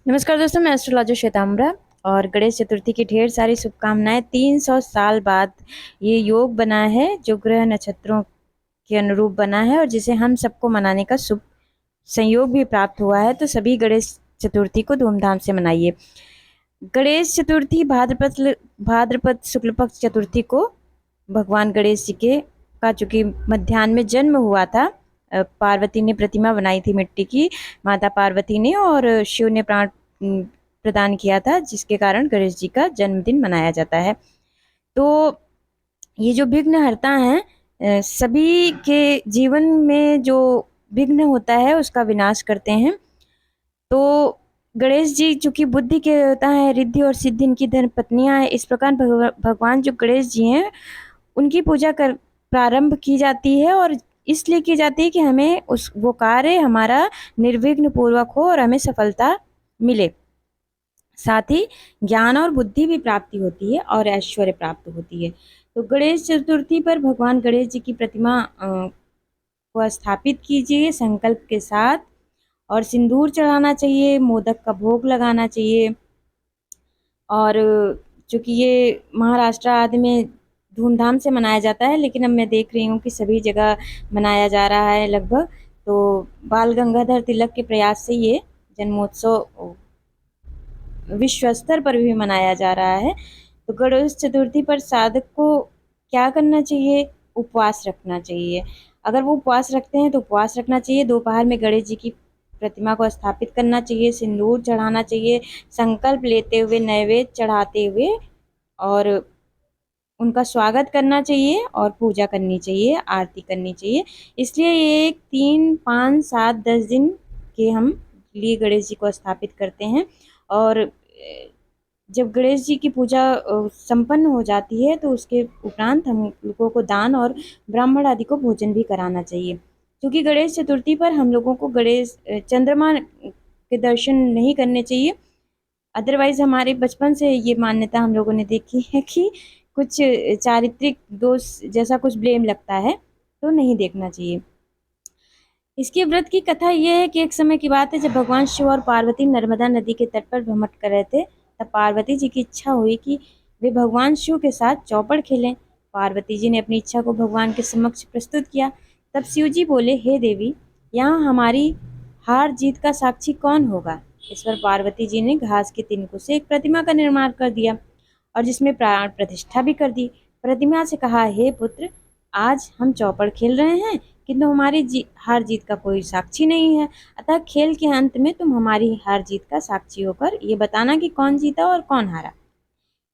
नमस्कार दोस्तों, मैं एस्ट्रोलॉजर श्वेताम्बरा और गणेश चतुर्थी की ढेर सारी शुभकामनाएं। 300 साल बाद ये योग बना है जो ग्रह नक्षत्रों के अनुरूप बना है और जिसे हम सबको मनाने का शुभ संयोग भी प्राप्त हुआ है। तो सभी गणेश चतुर्थी को धूमधाम से मनाइए। गणेश चतुर्थी भाद्रपद शुक्ल पक्ष चतुर्थी को भगवान गणेश जी के का चूंकि मध्याह्न में जन्म हुआ था। पार्वती ने प्रतिमा बनाई थी मिट्टी की, माता पार्वती ने, और शिव ने प्राण प्रदान किया था, जिसके कारण गणेश जी का जन्मदिन मनाया जाता है। तो ये जो विघ्न हरता है, सभी के जीवन में जो विघ्न होता है उसका विनाश करते हैं। तो गणेश जी चूंकि बुद्धि के होता है, रिद्धि और सिद्धि इनकी धर्म पत्नियां हैं। इस प्रकार भगवान जो गणेश जी हैं उनकी पूजा कर प्रारंभ की जाती है, और इसलिए की जाती है कि हमें उस वो कार्य हमारा निर्विघ्न पूर्वक हो और हमें सफलता मिले। साथ ही ज्ञान और बुद्धि भी प्राप्ति होती है और ऐश्वर्य प्राप्त होती है। तो गणेश चतुर्थी पर भगवान गणेश जी की प्रतिमा को स्थापित कीजिए संकल्प के साथ, और सिंदूर चढ़ाना चाहिए, मोदक का भोग लगाना चाहिए। और चूंकि ये महाराष्ट्र आदि में धूमधाम से मनाया जाता है, लेकिन अब मैं देख रही हूँ कि सभी जगह मनाया जा रहा है लगभग। तो बाल गंगाधर तिलक के प्रयास से ये जन्मोत्सव विश्व स्तर पर भी मनाया जा रहा है। तो गणेश चतुर्थी पर साधक को क्या करना चाहिए? उपवास रखना चाहिए। अगर वो उपवास रखते हैं तो उपवास रखना चाहिए। दोपहर में गणेश जी की प्रतिमा को स्थापित करना चाहिए, सिंदूर चढ़ाना चाहिए, संकल्प लेते हुए, नैवेद्य चढ़ाते हुए, और उनका स्वागत करना चाहिए और पूजा करनी चाहिए, आरती करनी चाहिए। इसलिए ये 3, 5, 7, 10 दिन के हम लिए गणेश जी को स्थापित करते हैं। और जब गणेश जी की पूजा संपन्न हो जाती है तो उसके उपरांत हम लोगों को दान और ब्राह्मण आदि को भोजन भी कराना चाहिए। क्योंकि गणेश चतुर्थी पर हम लोगों को गणेश चंद्रमा के दर्शन नहीं करने चाहिए। अदरवाइज हमारे बचपन से ये मान्यता हम लोगों ने देखी है कि कुछ चारित्रिक दोष जैसा कुछ ब्लेम लगता है, तो नहीं देखना चाहिए। इसके व्रत की कथा यह है कि एक समय की बात है जब भगवान शिव और पार्वती नर्मदा नदी के तट पर भ्रमण कर रहे थे। तब पार्वती जी की इच्छा हुई कि वे भगवान शिव के साथ चौपड़ खेलें। पार्वती जी ने अपनी इच्छा को भगवान के समक्ष प्रस्तुत किया। तब शिव जी बोले, हे देवी, यहाँ हमारी हार जीत का साक्षी कौन होगा? इस पर पार्वती जी ने घास के तिनकों से एक प्रतिमा का निर्माण कर दिया और जिसमें प्राण प्रतिष्ठा भी कर दी। प्रतिमा से कहा, हे पुत्र, आज हम चौपड़ खेल रहे हैं, किंतु हमारी हार जीत का कोई साक्षी नहीं है। अतः खेल के अंत में तुम हमारी हार जीत का साक्षी होकर ये बताना कि कौन जीता और कौन हारा।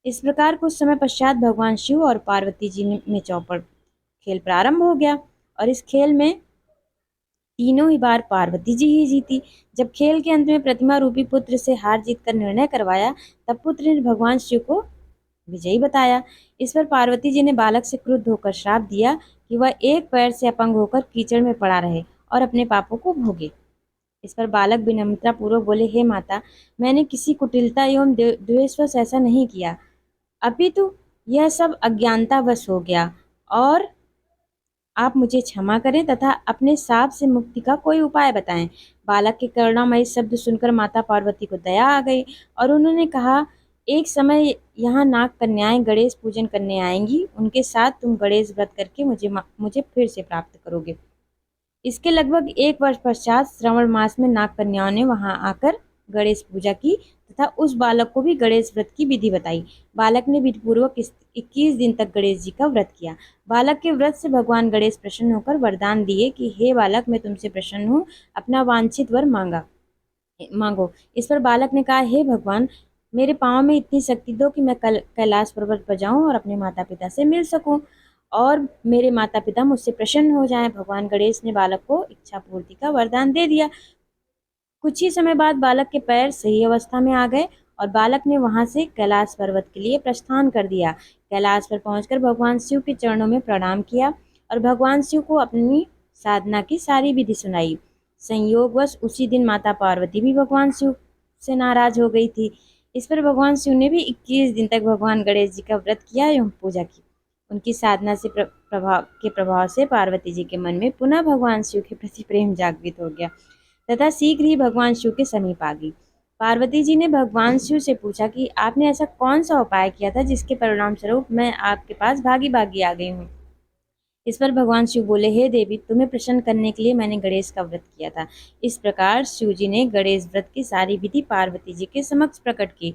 इस प्रकार कुछ समय पश्चात भगवान शिव और पार्वती जी में चौपड़ खेल प्रारंभ हो गया, और इस खेल में तीनों ही बार पार्वती जी ही जीती। जब खेल के अंत में प्रतिमा रूपी पुत्र से हार जीत का निर्णय करवाया, तब पुत्र ने भगवान शिव को विजयी बताया। इस पर पार्वती जी ने बालक से क्रुद्ध होकर श्राप दिया कि वह एक पैर से अपंग होकर कीचड़ में पड़ा रहे और अपने पापों को भोगे। इस पर बालक विनम्रता पूर्वक बोले, हे माता, मैंने किसी कुटिलता एवं द्वेषवश ऐसा नहीं किया, अपितु यह सब अज्ञानतावश हो गया, और आप मुझे क्षमा करें तथा अपने साप से मुक्ति का कोई उपाय बताएं। बालक के करुणामयी शब्द सुनकर माता पार्वती को दया आ गई और उन्होंने कहा, एक समय यहाँ नाग कन्याएं गणेश पूजन करने आएंगी, उनके साथ तुम गणेश व्रत करके मुझे फिर से प्राप्त करोगे। इसके लगभग 1 वर्ष पश्चात श्रावण मास में नाग कन्याओं ने वहां आकर गणेश पूजा की तथा उस बालक को भी गणेश व्रत की विधि बताई। बालक ने विधिपूर्वक 21 दिन तक गणेश जी का व्रत किया। बालक के व्रत से भगवान गणेश प्रसन्न होकर वरदान दिए कि हे बालक, मैं तुमसे प्रसन्न हूँ, अपना वांछित वर मांगो। इस पर बालक ने कहा, हे भगवान, मेरे पाँव में इतनी शक्ति दो कि मैं कैलाश पर्वत पर जाऊं और अपने माता पिता से मिल सकूं और मेरे माता पिता मुझसे प्रसन्न हो जाएं। भगवान गणेश ने बालक को इच्छा पूर्ति का वरदान दे दिया। कुछ ही समय बाद बालक के पैर सही अवस्था में आ गए और बालक ने वहां से कैलाश पर्वत के लिए प्रस्थान कर दिया। कैलाश पर पहुंचकर भगवान शिव के चरणों में प्रणाम किया और भगवान शिव को अपनी साधना की सारी विधि सुनाई। संयोगवश उसी दिन माता पार्वती भी भगवान शिव से नाराज हो गई थी। इस पर भगवान शिव ने भी 21 दिन तक भगवान गणेश जी का व्रत किया एवं पूजा की। उनकी साधना से प्रभाव से पार्वती जी के मन में पुनः भगवान शिव के प्रति प्रेम जागृत हो गया तथा शीघ्र ही भगवान शिव के समीप आ गई। पार्वती जी ने भगवान शिव से पूछा कि आपने ऐसा कौन सा उपाय किया था जिसके परिणाम स्वरूप मैं आपके पास भागी भागी आ गई हूँ। इस पर भगवान शिव बोले, हे देवी, तुम्हें प्रसन्न करने के लिए मैंने गणेश का व्रत किया था। इस प्रकार शिव जी ने गणेश व्रत की सारी विधि पार्वती जी के समक्ष प्रकट की।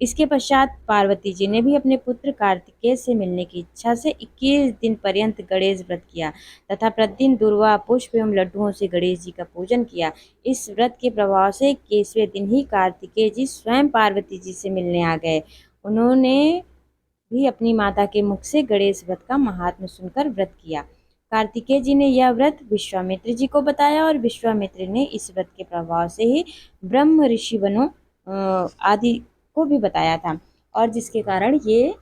इसके पश्चात पार्वती जी ने भी अपने पुत्र कार्तिकेय से मिलने की इच्छा से 21 दिन पर्यंत गणेश व्रत किया तथा प्रतिदिन दुर्वा पुष्प एवं लड्डुओं से गणेश जी का पूजन किया। इस व्रत के प्रभाव से 21वें दिन ही कार्तिकेय जी स्वयं पार्वती जी से मिलने आ गए। उन्होंने भी अपनी माता के मुख से गणेश व्रत का महात्म्य सुनकर व्रत किया। कार्तिकेय जी ने यह व्रत विश्वामित्र जी को बताया और विश्वामित्र ने इस व्रत के प्रभाव से ही ब्रह्म ऋषि बनो आदि को भी बताया था, और जिसके कारण ये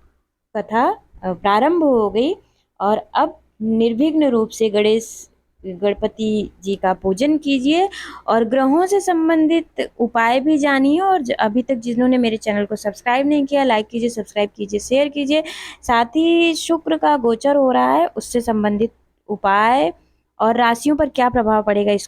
कथा प्रारंभ हो गई। और अब निर्विघ्न रूप से गणपति जी का पूजन कीजिए और ग्रहों से संबंधित उपाय भी जानिए। और अभी तक जिन्होंने मेरे चैनल को सब्सक्राइब नहीं किया, लाइक कीजिए, सब्सक्राइब कीजिए, शेयर कीजिए। साथ ही शुक्र का गोचर हो रहा है, उससे संबंधित उपाय और राशियों पर क्या प्रभाव पड़ेगा इसको